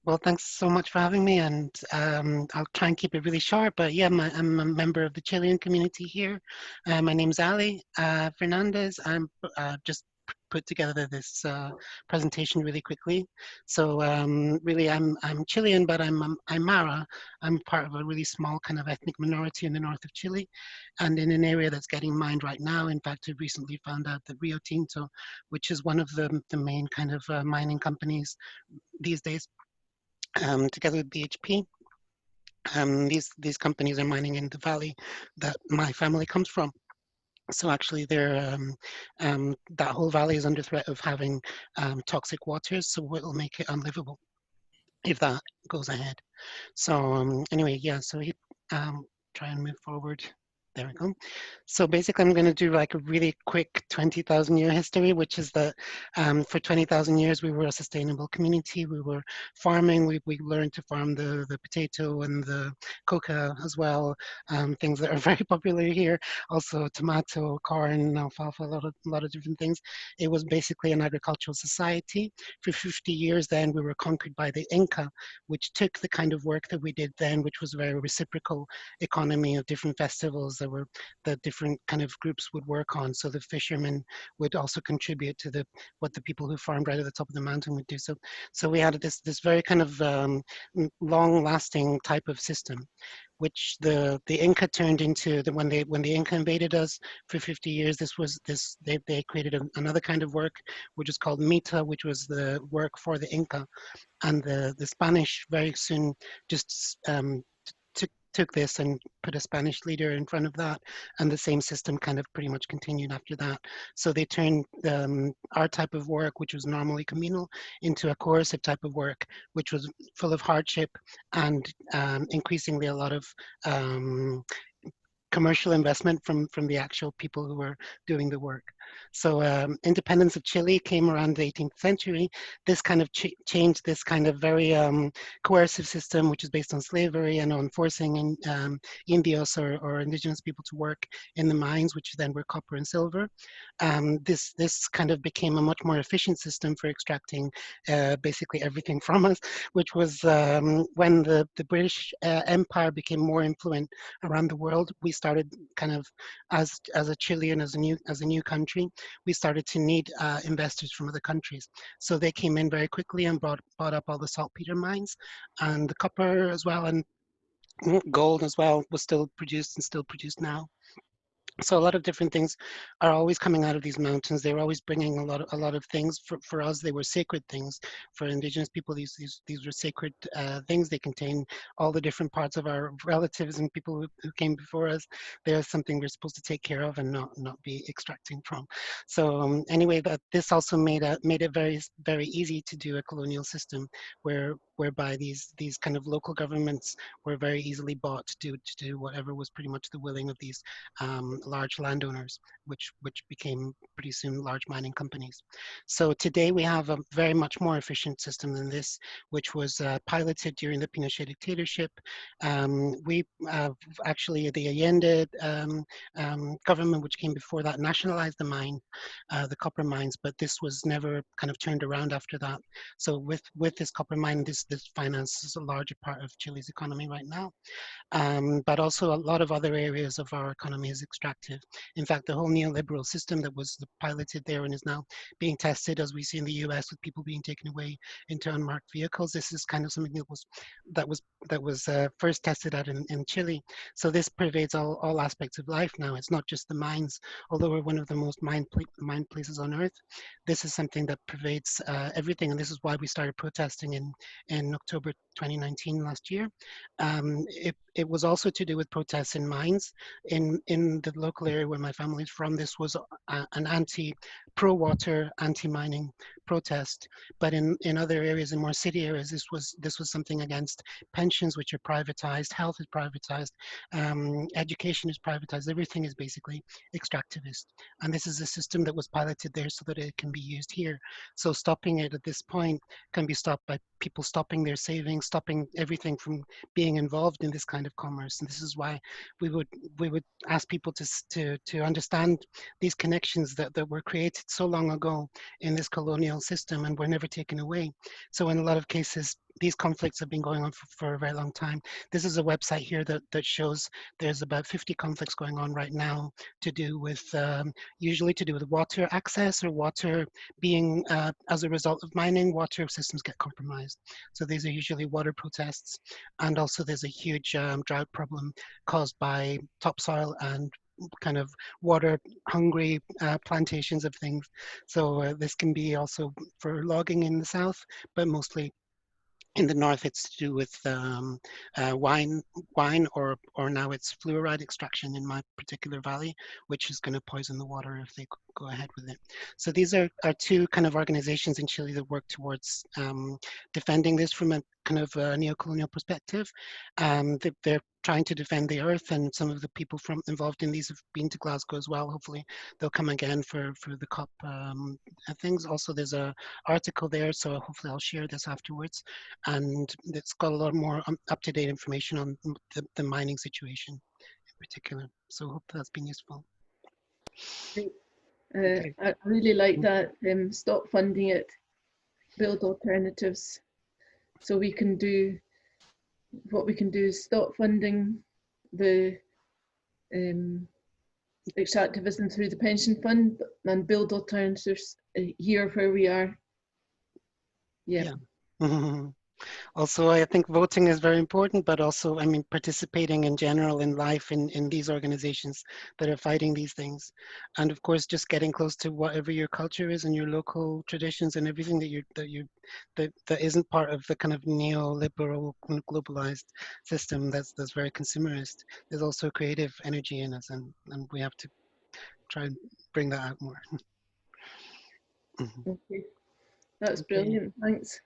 Well, thanks so much for having me, and I'll try and keep it really short. But yeah, I'm a member of the Chilean community here. My name's Ali Fernandez. I'm just put together this presentation really quickly. So really, I'm Chilean, but I'm Aymara. I'm part of a really small kind of ethnic minority in the north of Chile, and in an area that's getting mined right now. In fact, we've recently found out that Rio Tinto, which is one of the main kind of mining companies these days, together with BHP. These companies are mining in the valley that my family comes from. So actually, that whole valley is under threat of having toxic waters, so it will make it unlivable if that goes ahead. So anyway, yeah. So try and move forward. There we go. So basically, I'm going to do like a really quick 20,000 year history, which is that for 20,000 years, we were a sustainable community. We were farming. We learned to farm the potato and the coca as well, things that are very popular here. Also, tomato, corn, alfalfa, a lot of different things. It was basically an agricultural society. For 50 years, then we were conquered by the Inca, which took the kind of work that we did then, which was a very reciprocal economy of different festivals that were that different kind of groups would work on. So the fishermen would also contribute to the what the people who farmed right at the top of the mountain would do. So we had this very kind of long-lasting type of system, which the Inca turned into when the Inca invaded us for 50 years. They created another kind of work, which is called mita, which was the work for the Inca, and the Spanish very soon just took this and put a Spanish leader in front of that, and the same system kind of pretty much continued after that. So they turned our type of work, which was normally communal, into a coercive type of work, which was full of hardship and increasingly a lot of commercial investment from the actual people who were doing the work. So independence of Chile came around the 18th century. This kind of changed this kind of very coercive system, which is based on slavery and on forcing Indios or indigenous people to work in the mines, which then were copper and silver. This kind of became a much more efficient system for extracting basically everything from us, which was when the British Empire became more influential around the world. We started kind of as a Chilean, as a new country, we started to need investors from other countries. So they came in very quickly and bought up all the saltpeter mines and the copper as well, and gold as well was still produced and still produced now. So a lot of different things are always coming out of these mountains. They're always bringing a lot of things. For us, they were sacred things. For indigenous people, these were sacred things. They contain all the different parts of our relatives and people who came before us. They're something we're supposed to take care of and not be extracting from. So anyway, that this also made it very easy to do a colonial system whereby these kind of local governments were very easily bought to do whatever was pretty much the willing of these large landowners, which became pretty soon large mining companies. So today we have a very much more efficient system than this, which was piloted during the Pinochet dictatorship. We actually, the Allende government, which came before that, nationalized the copper mines, but this was never kind of turned around after that. So with this copper mine, this finances a larger part of Chile's economy right now. But also a lot of other areas of our economy is extractive. In fact, the whole neoliberal system that was piloted there and is now being tested, as we see in the US, with people being taken away into unmarked vehicles. This is kind of something that was first tested out in Chile. So this pervades all aspects of life now. It's not just the mines, although we're one of the most mined places on earth. This is something that pervades everything, and this is why we started protesting in October 2019 last year. It was also to do with protests in mines. In the local area where my family is from, this was an pro-water, anti-mining protest. But in other areas, in more city areas, this was something against pensions, which are privatized, health is privatized, education is privatized, everything is basically extractivist. And this is a system that was piloted there so that it can be used here. So stopping it at this point can be stopped by people stopping their savings, stopping everything from being involved in this kind of commerce. And this is why we would ask people to understand these connections that were created so long ago in this colonial system and were never taken away. So in a lot of cases, these conflicts have been going on for a very long time. This is a website here that shows there's about 50 conflicts going on right now to do with usually to do with water access or water being as a result of mining, water systems get compromised. So these are usually water protests, and also there's a huge drought problem caused by topsoil and kind of water hungry plantations of things. So this can be also for logging in the south, but mostly in the north, it's to do with wine, or now it's fluoride extraction in my particular valley, which is going to poison the water if they go ahead with it. So these are two kind of organizations in Chile that work towards defending this from a kind of a neo-colonial perspective. They're trying to defend the earth, and some of the people from involved in these have been to Glasgow as well. Hopefully, they'll come again for the COP things. Also, there's a article there, so hopefully I'll share this afterwards, and it's got a lot more up-to-date information on the mining situation in particular. So I hope that's been useful. Great. Okay. I really like that. Stop funding it, build alternatives. So we can do what we can do is stop funding the extractivism through the pension fund and build alternatives here where we are. Yeah. Also, I think voting is very important, but also, I mean, participating in general in life in these organizations that are fighting these things. And of course, just getting close to whatever your culture is and your local traditions and everything that isn't part of the kind of neoliberal kind of globalized system that's very consumerist. There's also creative energy in us, and we have to try and bring that out more. Okay. That's Okay. brilliant. Thanks.